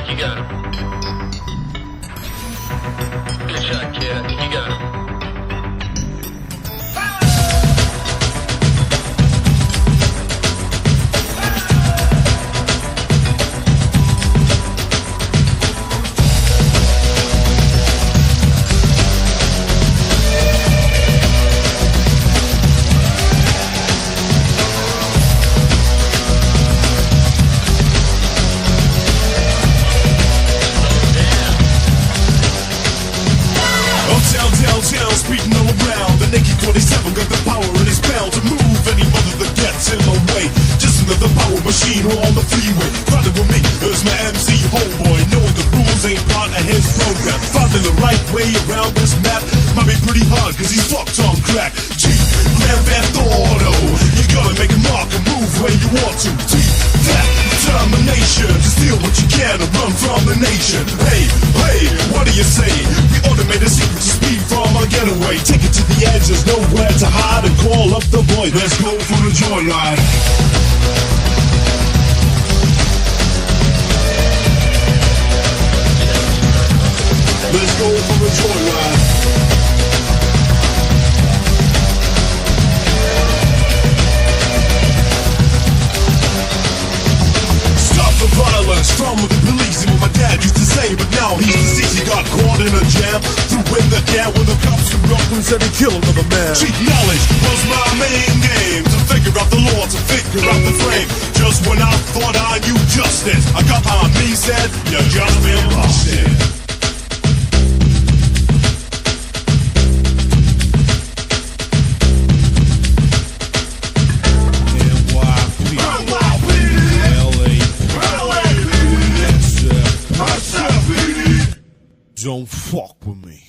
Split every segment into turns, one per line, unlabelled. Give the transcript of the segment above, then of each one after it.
You got him. Good shot, kid. I think you got him.
Speeding all around, the naked 47 got the power and it's bound to move any mother that gets in the way. Just another power machine on the freeway. Riding with me, there's my MC homeboy, knowing the rules ain't part of his program. Finding the right way around this map might be pretty hard cause he's fucked on crack. G, Grand Theft Auto, you gotta make a mark and move where you want to. T, that determination to steal what you can and run from the nation. Hey, hey, what do you say? We automate a secret to speed from our getaway. Take it to the edge, there's nowhere to hide, and call up the boy. Let's go for the joyride. Let's go for a joyride. Stop the violence from the police and what my dad used to say, but now he's deceased. He got caught in a jam, threw in the can when the cops threw up and said he killed another man. Cheat knowledge was my main game, to figure out the law, to figure out the frame. Just when I thought I knew justice, a cop on me said, you just been busted. Don't fuck with me.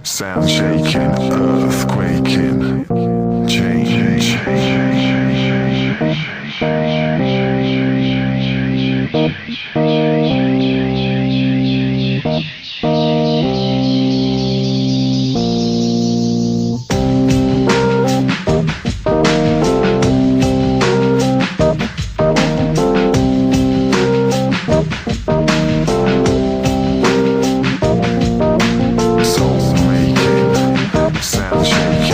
Sound shaking, earth quaking, change. Soul making, sound shaking.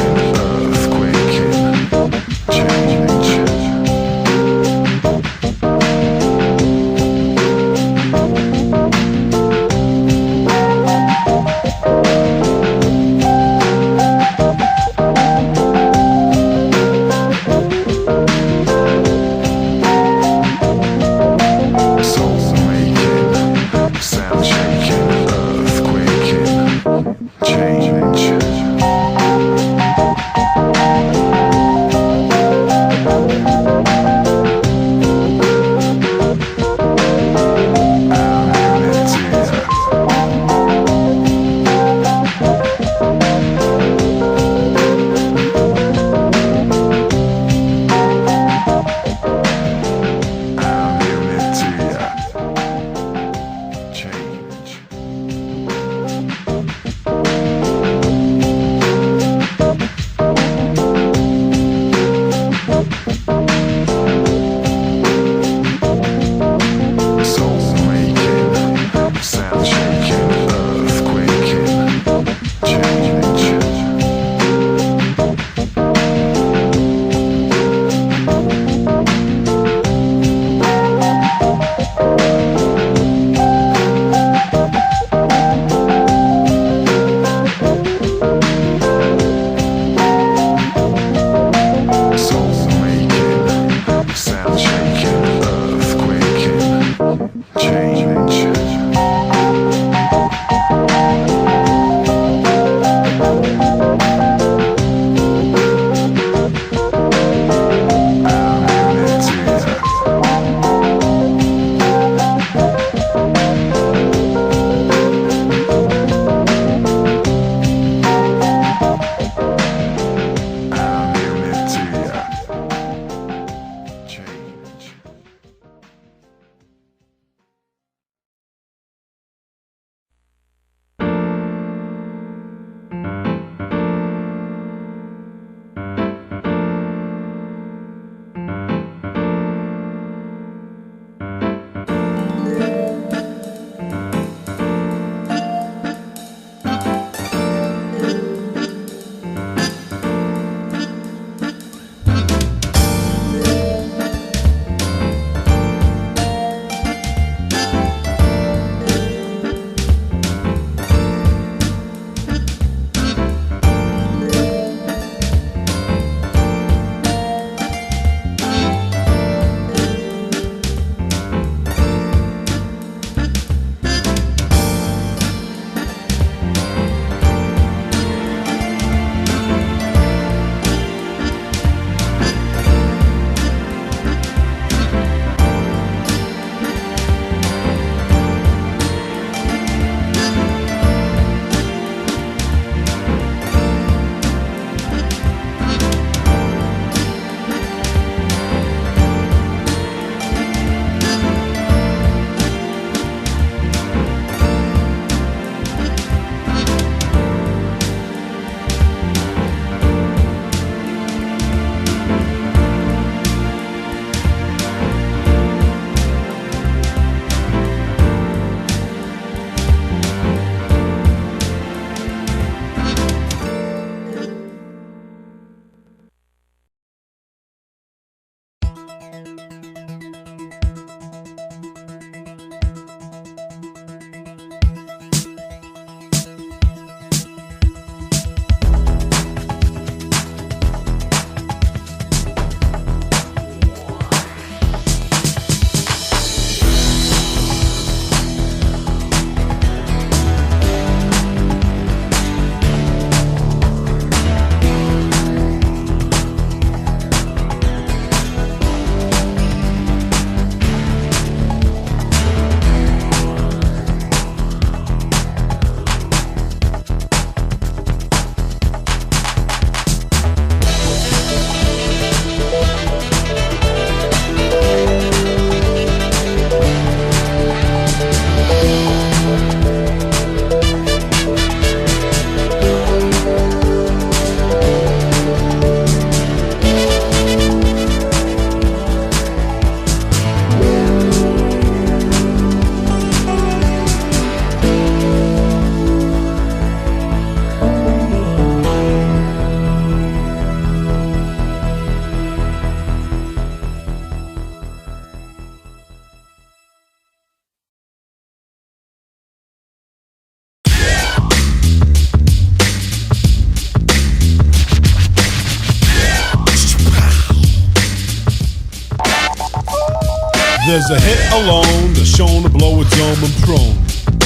There's a hit alone that's shown to blow a dome and prone.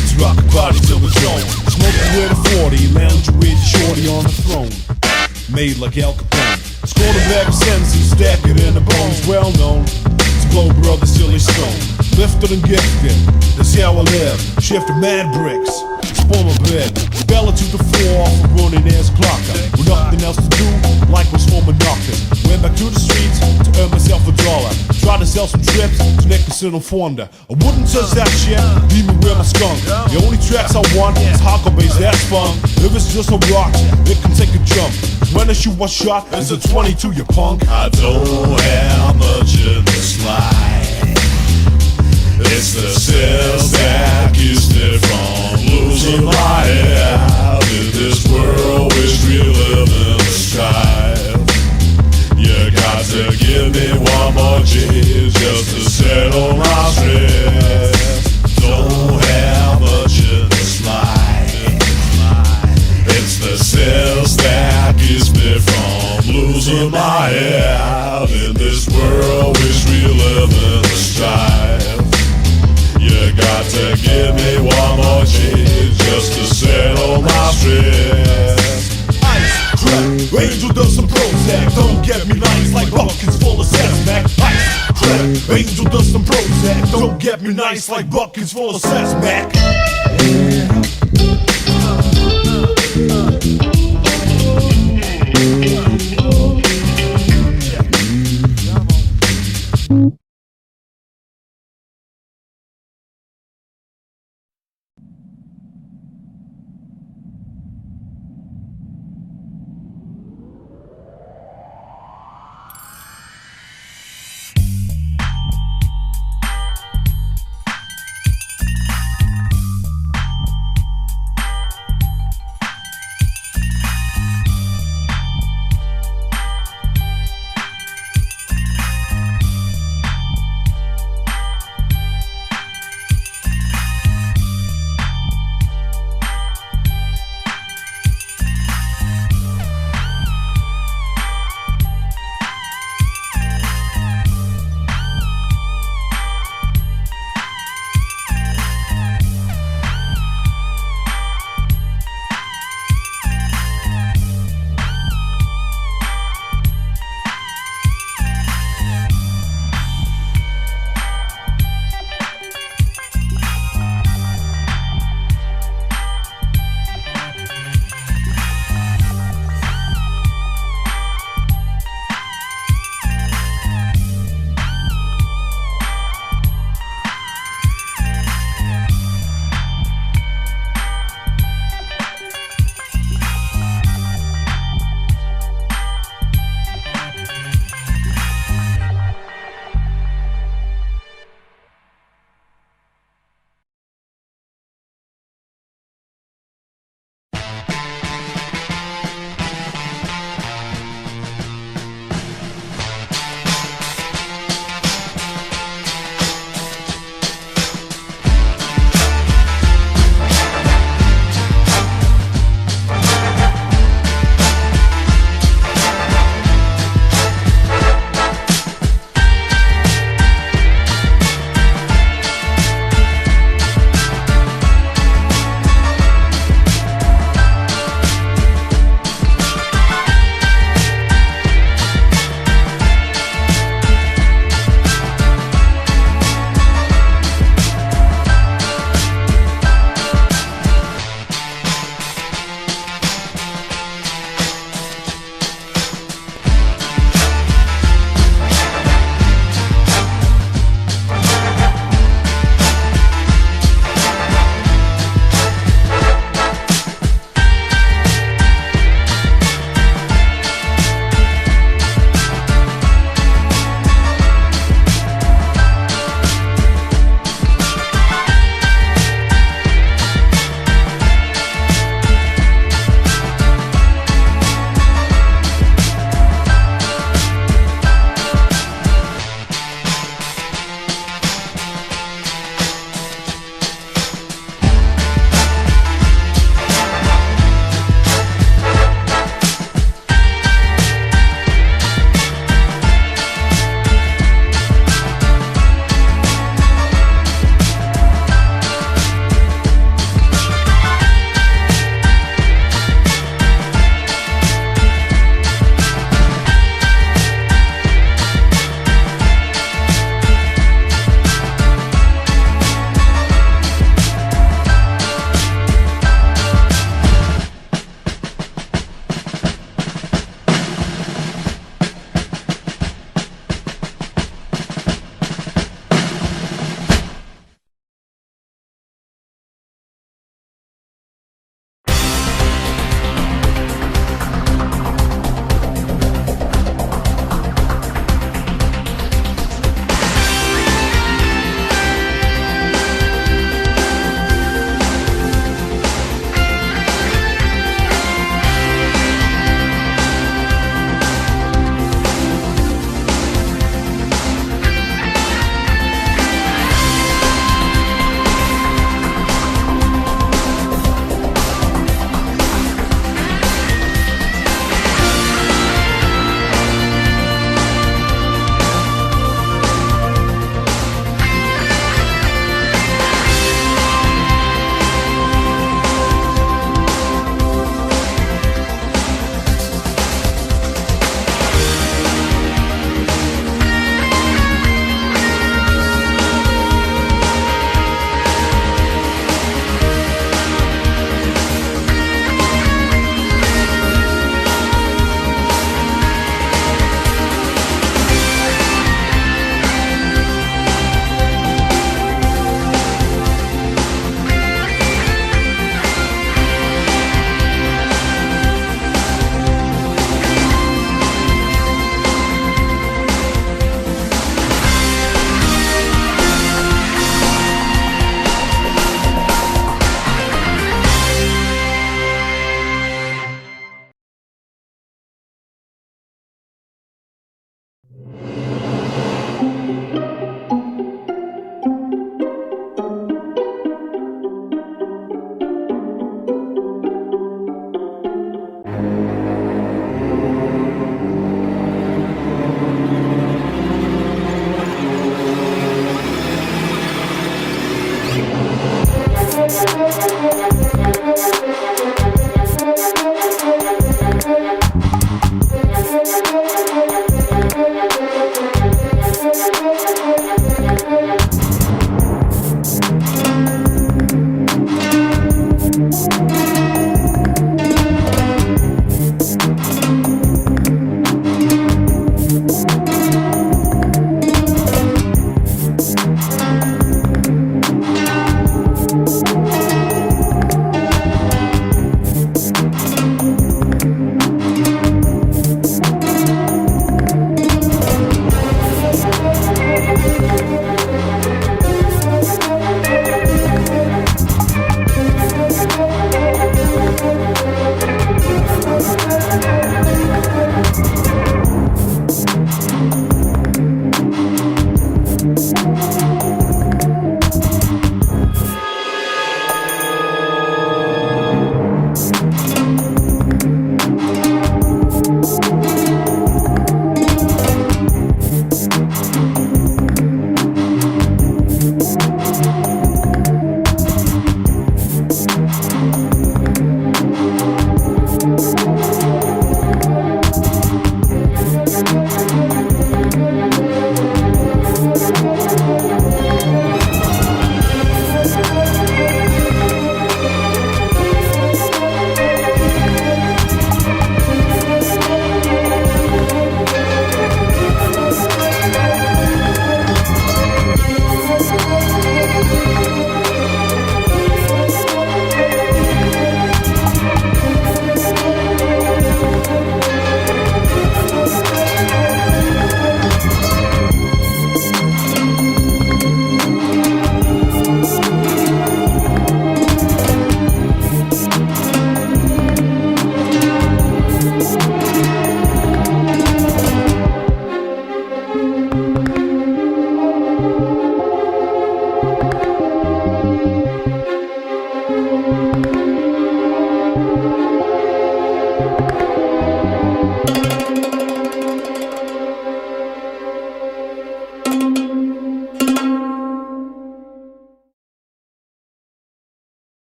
It's rock a body till it's gone. Smoking with a 40, lounging with a shorty on the throne. Made like Al Capone. Scored a bag of sense and stack it in the bones. Well known. It's Blow Brother Silly Stone. Lifted and gifted. That's how I live. Shifted mad bricks. Spawn my bed. Fell into the floor off a running ass clocker. With nothing else to do, like was former knockers. Went back to the streets to earn myself $1. Tried to sell some trips to Nicholson and Fonda. I wouldn't touch that shit, leave me with my skunk. The only tracks I want is hardcore bass, that's fun. If it's just a rock, it can take a jump. When I shoot one shot, it's a 22, you punk.
I don't have much in this life. It's the sales that keeps me from losing my head. In this world which we live in the strife, you got to give me one more G just to settle my stress. Don't have much in this life. It's the sales that keeps me from losing my head. In this world which we live in the strife, you got to give me one more G just to settle my stress.
Ice, trap, Angel does some Prozac. Don't get me nice like buckets full of Sasmac. Ice, trap, Angel does some Prozac. Don't get me nice like buckets full of Sasmac.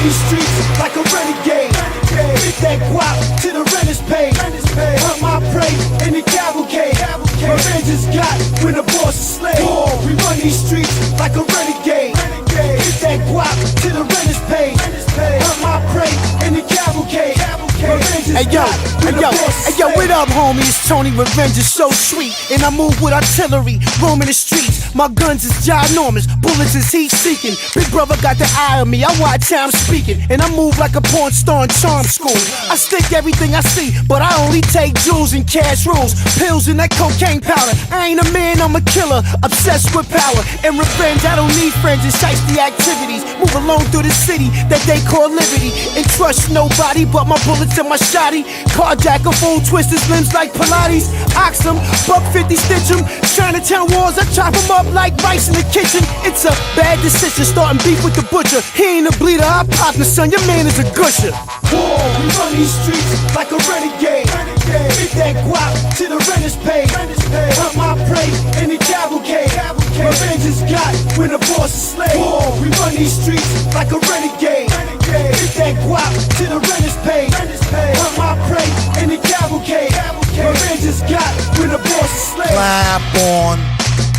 these streets like a renegade. Get that guap to the rent is paid. Hunt my prey in the cavalcade. Revenge is got when the boss is slave. We run these streets like a renegade. Get that guap to the rent is paid. Hunt my prey in the cavalcade. Hey yo, what up, homie? It's Tony. Revenge is so sweet, and I move with artillery, roaming the streets. My guns is ginormous, bullets is heat-seeking. Big brother got the eye on me, I watch how I'm speaking, and I move like a porn star in charm school. I stick everything I see, but I only take jewels and cash rules, pills and that cocaine powder. I ain't a man, I'm a killer, obsessed with power and revenge. I don't need friends and shiesty activities. Move alone through the city that they call liberty, and trust nobody but my bullets and my shotty. Carjack a fool, twist his limbs like Pilates. Ox him, buck 50, stitch him. Chinatown Wars, I chop him up like rice in the kitchen. It's a bad decision, starting beef with the butcher. He ain't a bleeder, I pop the son, your man is a gusher. Whoa, we run these streets like a renegade. Get that guap to the rent is paid. Hunt my prey in the cavalcade. Revenge is got when the boss is slave. Whoa, we run these streets like a renegade. Get that guap to the rent is paid. Hunt my prey in the cavalcade. Revenge is got when the boss is slave.
Clap on,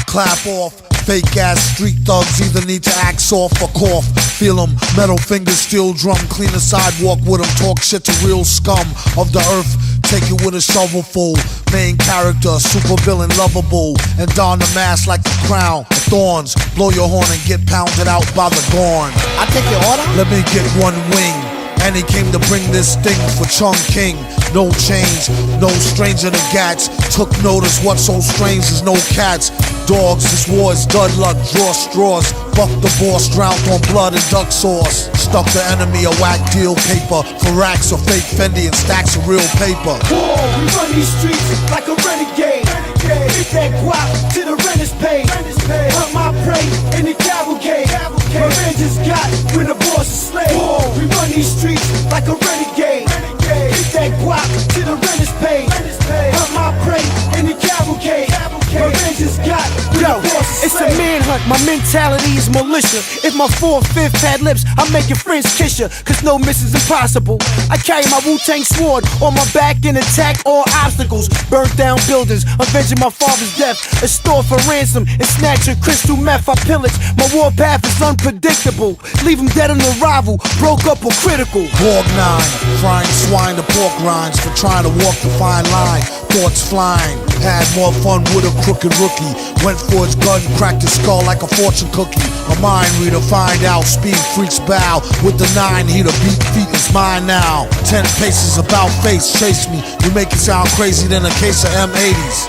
clap off. Fake ass street thugs either need to act soft or cough. Feel 'em, metal fingers, steel drum. Clean the sidewalk with 'em, talk shit to real scum of the earth. Take it with a shovelful. Main character, super villain, lovable. And don the mask like the crown of thorns. Blow your horn and get pounded out by the gorn.
I take your order?
Let me get one wing. And he came to bring this thing for Chung King. No change, no stranger to gats. Took notice what's so strange is no cats. Dogs, this war is dud luck, draw straws. Fuck the boss, drowned on blood and duck sauce. Stuck the enemy a whack deal paper. For racks of fake Fendi and stacks of real paper.
Whoa, we run these streets like a renegade. Get that guap to the rent is paid. Hunt my prey in the cavalcade. Revenge is got when the boss is slave. Whoa, we run these streets like a renegade. Get that guap to the rent is paid. Hunt my prey in the cavalcade. Revenge is got when the boss is slave. It's a manhunt, my mentality is militia. If my 4/5 had lips, I make your friends kiss ya, cause no miss is impossible. I carry my Wu-Tang sword on my back and attack all obstacles. Burnt down buildings, avenging my father's death. A store for ransom and snatching crystal meth. I pillage, my war path is unpredictable. Leave him dead on arrival, broke up or critical.
Borg 9, frying swine to pork rinds for trying to walk the fine line. Thoughts flying, had more fun with a crooked rookie. Went for his gun, cracked his skull like a fortune cookie. A mind reader, find out, speed freaks bow. With the 9 heater, beat feet is mine now. 10 paces about face, chase me. You make it sound crazy than a case of M80s.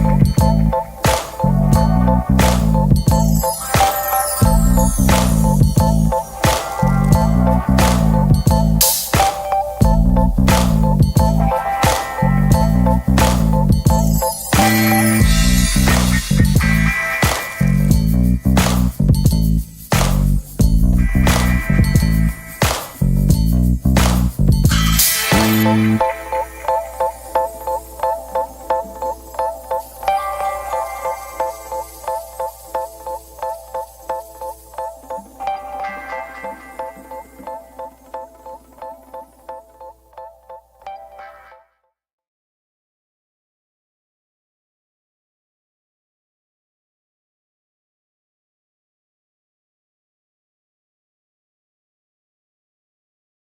change.